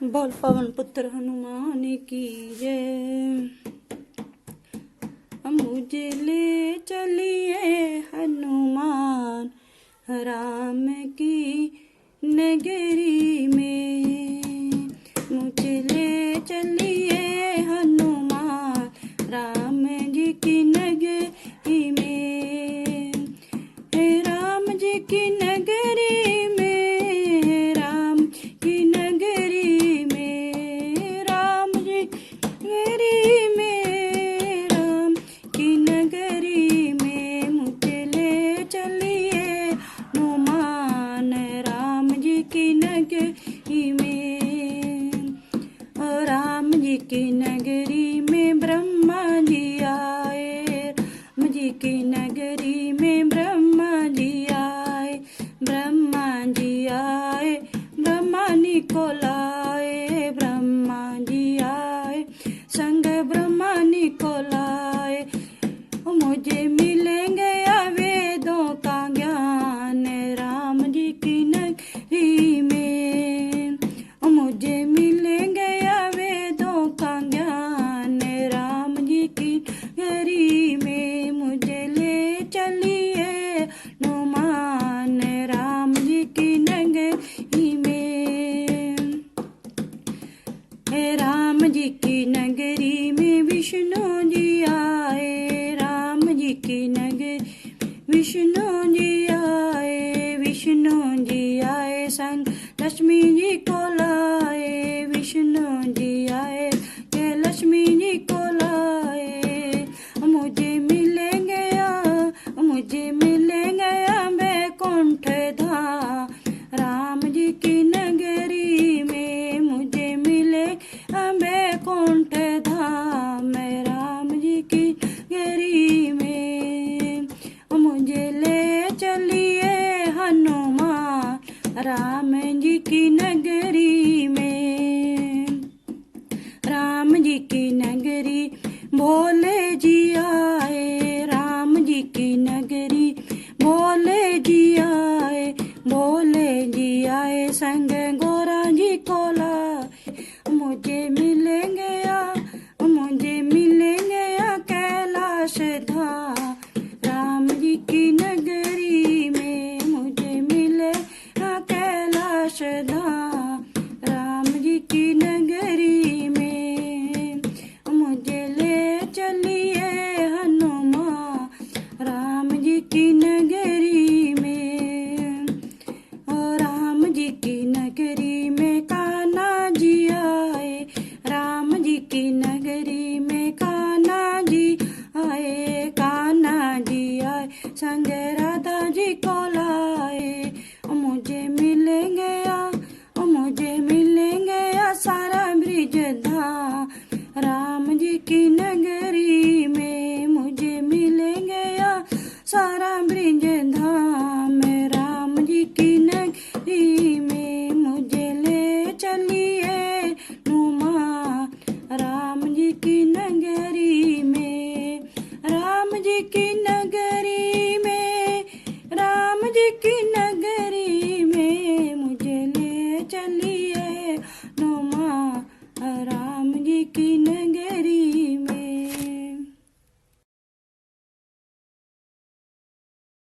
बोल पवन पुत्र हनुमान की जय। मुझे ले चलिए हनुमान राम की नगरी में। मुझे ले चलिए हनुमान राम जी की नगरी में। राम जी की नगरी में, राम की नगरी में, राम जी नगरी में, राम की नगरी में। मुझे ले चलिए हनुमान राम जी की नगरी में। और राम जी की नगरी में ब्रह्मा जी आए, राम जी की नगरी में ब्रह्मा जी आए, ब्रह्मा जी आए, ब्रह्मा को लाए, ब्रह्मा जी आए, संग ब्रह्मा को लाए। मुझे मिलेंगे वेदों का ज्ञान राम जी की नगरी में। मुझे मिलेंगे वेदों का ज्ञान राम जी की नगरी में। मुझे ले चलिए हनुमान राम जी की नगरी में। राम जी की नगरी में विष्णु जी आए, राम जी की नगरी विष्णु जी आए, विष्णु जी आए, संग लक्ष्मी जी को लाए, विष्णु जी आए के लक्ष्मी जी को लाए। मुझे मिलेंगे वैकुंठ धाम राम जी की नगरी में। मुझे मिले वैकुंठ धाम राम जी की नगरी में। मुझे ले चलिए हनुमान राम जी की नगरी में। राम जी की नगरी भोले जी आए, राम जी की नगरी भोले जी आए, भोले जी आए, संग गोरा जी को लाए। मुझे मिलेंगे कैलाश धाम राम जी की नगरी में। मुझे मिले कैलाश धाम राम जी की नगरी में। मुझे ले चलिए हनुमान राम जी की नगरी में। और राम जी की